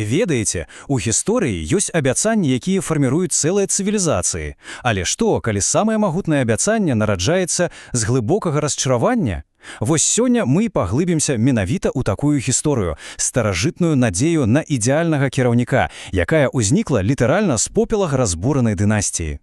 Ведаеце, у гісторыі ёсць абяцанні, якія фарміруюць цэлыя цывілізацыі. Але што, калі самае магутнае абяцанне нараджаецца з глыбокага расчаравання? Вось сёння мы паглыбімся менавіта ў такую гісторыю, старажытную надзею на ідэальнага кіраўніка, якая ўзнікла літаральна з попелага разбуранай дынастыі.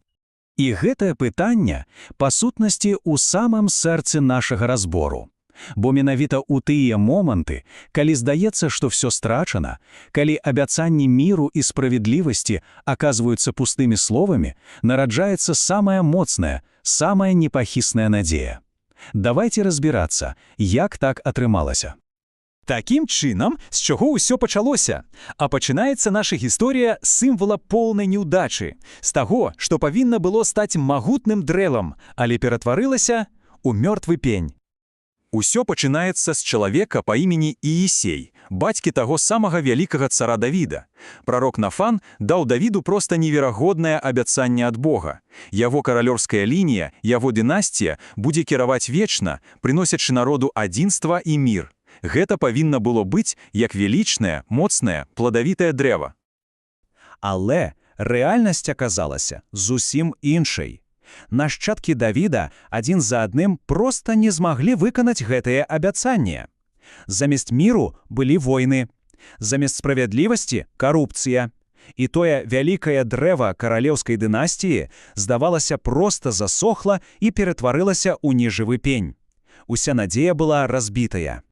І гэтае пытанне, па сутнасці, у самым сэрцы нашага разбору. Бо менавіта ў тыя моманты, калі здаецца, што ўсё страчана, калі абяцанні міру і справядлівасці аказваюцца пустымі словамі, нараджаецца самая моцная, самая непахісная надзея. Давайце разбірацца, як так атрымалася. Такім чынам, з чаго ўсё пачалося? А пачынаецца наша гісторыя з сімвала поўнай няўдачы, з таго, што павінна было стаць магутным дрэвам, але ператварылася ў мёртвы пень. Усё пачынаецца з чалавека па імені Іісей, бацькі таго самага вялікага цара Давіда. Прарок Нафан даў Давіду проста неверагоднае абяцанне ад Бога. Яго каралёўская лінія, яго дынастыя будзе кіраваць вечна, прыносячы народу адзінства і мір. Гэта павінна было быць як велічнае, моцнае, пладавітае дрэва. Але рэальнасць аказалася зусім іншай. Нашчадкі Давіда адзін за адным проста не змаглі выканаць гэтае абяцанне. Замест міру былі войны, замест справядлівасці – карупцыя. І тое вялікае дрэва каралеўскай дынастыі, здавалася, проста засохла і ператварылася ў нежывы пень. Уся надзея была разбітая.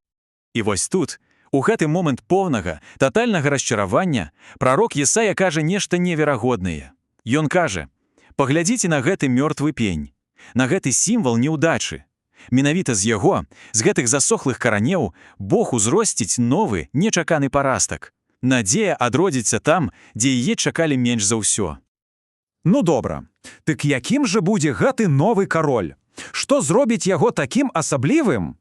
І вось тут, у гэты момант поўнага, татальнага расчаравання, прарок Єсая кажа нешта неверагоднае. Ён кажа: «Паглядзіце на гэты мёртвы пень, на гэты сімвал няўдачы. Менавіта з яго, з гэтых засохлых каранеў, Бог узросціць новы, нечаканы парастак. Надзея адродзіцца там, дзе яе чакалі менш за ўсё». Ну добра, дык якім жа будзе гэты новы кароль? Што зробіць яго такім асаблівым?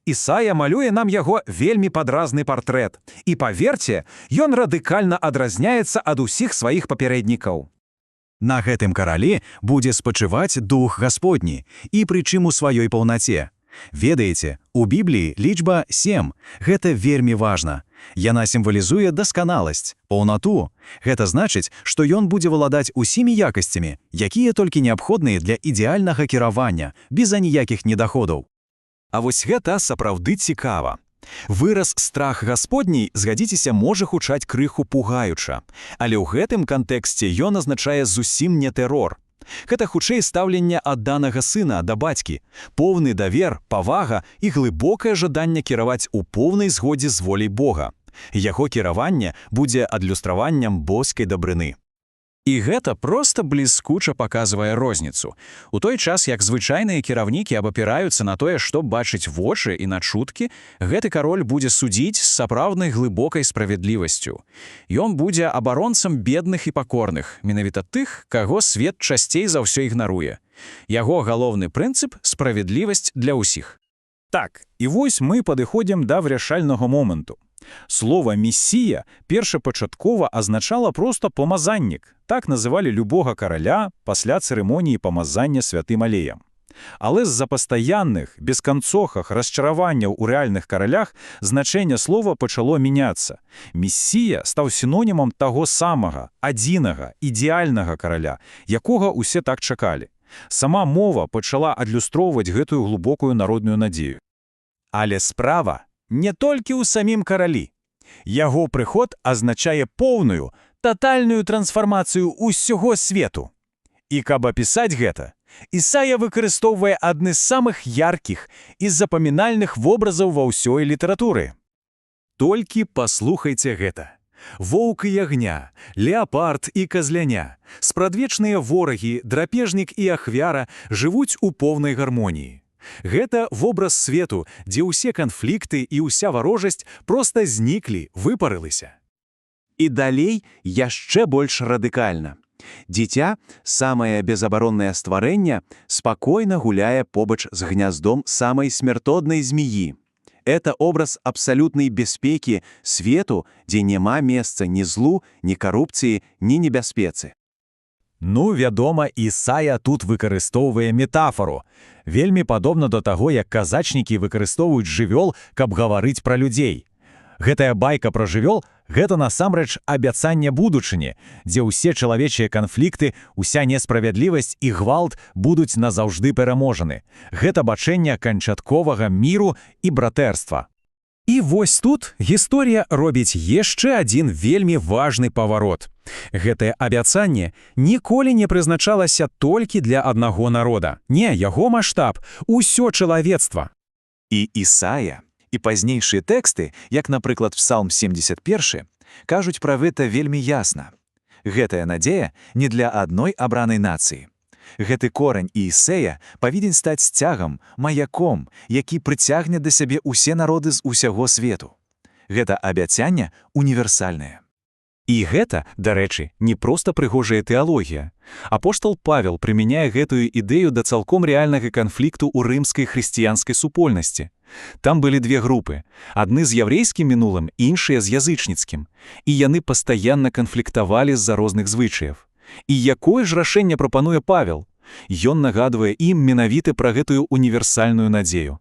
Ісая малюе нам яго вельмі падразны партрэт. І паверце, ён радыкальна адразняецца ад усіх сваіх папярэднікаў. На гэтым каралі будзе спачываць дух Гасподні, і прычым у сваёй паўнаце. Ведаеце, у Бібліі лічба 7. Гэта вельмі важна. Яна сімвалізуе дасканаласць, паўнату. Гэта значыць, што ён будзе валадаць усімі якасцямі, якія толькі неабходныя для ідэальнага кіравання, без аніякіх недаходаў. А вось гэта сапраўды цікава. Выраз «страх Гасподній», згадзіцеся, можа гучаць крыху пугаюча. Але ў гэтым кантэксце ён азначае зусім не тэрор. Гэта хутчэй стаўленне адданага сына да бацькі, поўны давер, павага і глыбокае жаданне кіраваць у поўнай згодзе з воляй Бога. Яго кіраванне будзе адлюстраваннем боскай дабрыны. І гэта проста бліскуча паказвае розніцу. У той час, як звычайныя кіраўнікі абапіраюцца на тое, што бачыць вочы і на чуткі, гэты кароль будзе судзіць з сапраўднай глыбокай справядлівасцю. Ён будзе абаронцам бедных і пакорных, менавіта тых, каго свет часцей за ўсё ігнаруе. Яго галоўны прынцып – справядлівасць для ўсіх. Так, і вось мы падыходзім да вырашальнага моманту. Слова «месія» першапачаткова азначала проста «помазаннік». Так называлі любога караля пасля цырымоніі памазання святым алеем. Але з-за пастаянных, бесканцохах расчараванняў у рэальных каралях значэнне слова пачало мяняцца. Месія стаў сінонімам таго самага, адзінага, ідэальнага караля, якога ўсе так чакалі. Сама мова пачала адлюстроўваць гэтую глыбокую народную надзею. Але справа не толькі ў самім каралі. Яго прыход азначае поўную, татальную трансфармацыю ўсяго свету. І каб апісаць гэта, Ісая выкарыстоўвае адны з самых яркіх і запамінальных вобразаў ва ўсёй літаратуры. Толькі паслухайце гэта. Воўк і ягня, леапард і казляня, спрадвечныя ворагі, драпежнік і ахвяра жывуць у поўнай гармоніі. Гэта вобраз свету, дзе ўсе канфлікты і ўся варожасць проста зніклі, выпарыліся. І далей яшчэ больш радыкальна. Дзіця, самае безабароннае стварэнне, спакойна гуляе побач з гняздом самай смяртоднай змеі. Это образ абсалютнай бяспекі свету, дзе няма месца ні злу, ні карупцыі, ні небяспецы. Ну, вядома, Ісая тут выкарыстоўвае метафору. Вельмі падобна да таго, як казачнікі выкарыстоўваюць жывёл, каб гаварыць пра людзей. Гэтая байка пра жывёл – гэта насамрэч абяцанне будучыні, дзе ўсе чалавечыя канфлікты, уся несправядлівасць і гвалт будуць назаўжды пераможаны. Гэта бачэнне канчатковага міру і братэрства. І вось тут гісторыя робіць яшчэ адзін вельмі важны паварот. Гэтае абяцанне ніколі не прызначалася толькі для аднаго народа. Не, яго маштаб – усё чалавецтва. І Ісая, і пазнейшыя тэксты, як, напрыклад, Псалм 71, кажуць пра гэта вельмі ясна. Гэтая надзея не для адной абранай нацыі. Гэты корань Іісея павінен стаць сцягам, маяком, які прыцягне да сябе ўсе народы з усяго свету. Гэта абяцанне універсальнае. І гэта, дарэчы, не проста прыгожая тэалогія. Апостал Павел прымяняе гэтую ідэю да цалком рэальнага канфлікту ў рымскай хрысціянскай супольнасці. Там былі две групы. Адны з яўрэйскім мінулым, іншыя з язычніцкім. І яны пастаянна канфліктавалі з-за розных звычаяў. І якое ж рашэнне прапануе Павел? Ён нагадвае ім менавіта пра гэтую універсальную надзею.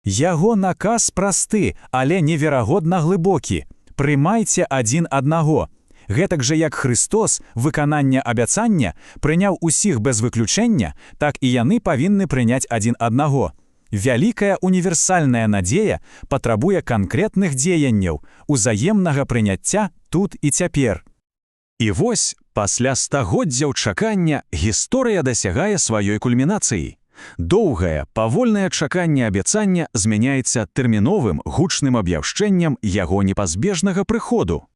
Яго наказ просты, але неверагодна глыбокі. Прымайце адзін аднаго. Гэтак жа як Христос выканання абяцання прыняў усіх без выключэння, так і яны павінны прыняць адзін аднаго. Вялікая універсальная надзея патрабуе канкрэтных дзеянняў, узаемнага прыняцця тут і цяпер. І вось, пасля стагоддзяў чакання гісторыя дасягае сваёй кульмінацыі. Доўгае, павольнае чаканне абяцання змяняецца тэрміновым, гучным аб'яўшчэннем яго непазбежнага прыходу.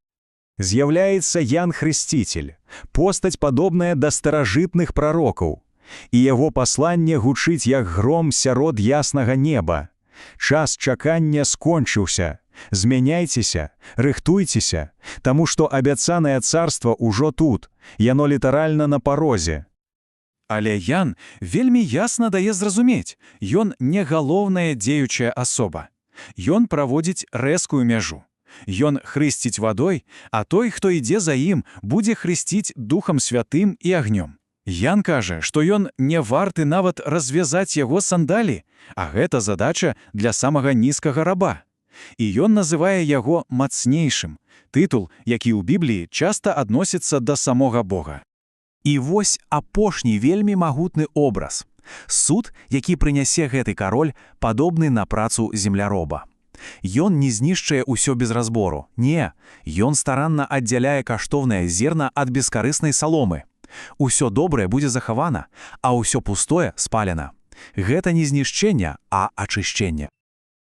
З'яўляецца Ян Хрысціцель, постаць падобная да старажытных прарокаў. І яго пасланне гучыць як гром сярод яснага неба. Час чакання скончыўся. Змяняйцеся, рыхтуйцеся, таму што абяцанае царства ўжо тут, яно літаральна на парозе. Але Ян вельмі ясна дае зразумець, ён не галоўная дзеючая асоба. Ён праводзіць рэзкую мяжу. Ён хрысціць вадой, а той, хто ідзе за ім, будзе хрысціць Духам Святым і агнём. Ян кажа, што ён не варты нават развязаць яго сандалі, а гэта задача для самага нізкага раба. І ён называе яго мацнейшым, тытул, які ў Бібліі часта адносіцца да самога Бога. І вось апошні вельмі магутны образ. Суд, які прынясе гэты кароль, падобны на працу земляроба. Ён не знішчае ўсё без разбору. Не, ён старанна аддзяляе каштоўнае зерна ад бескарыснай саломы. Усё добрае будзе захавана, а ўсё пустое спалена. Гэта не знішчэнне, а ачышчэнне.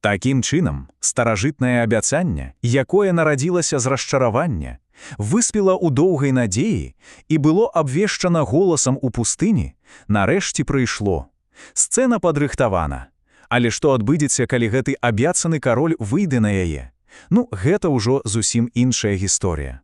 Такім чынам, старажытнае абяцанне, якое нарадзілася з расчаравання, выспела ў доўгай надзеі і было абвешчана голасам у пустыні, нарэшце прыйшло. Сцэна падрыхтавана. Але што адбудзецца, калі гэты абяцаны кароль выйдзе на яе? Ну, гэта ўжо зусім іншая гісторыя.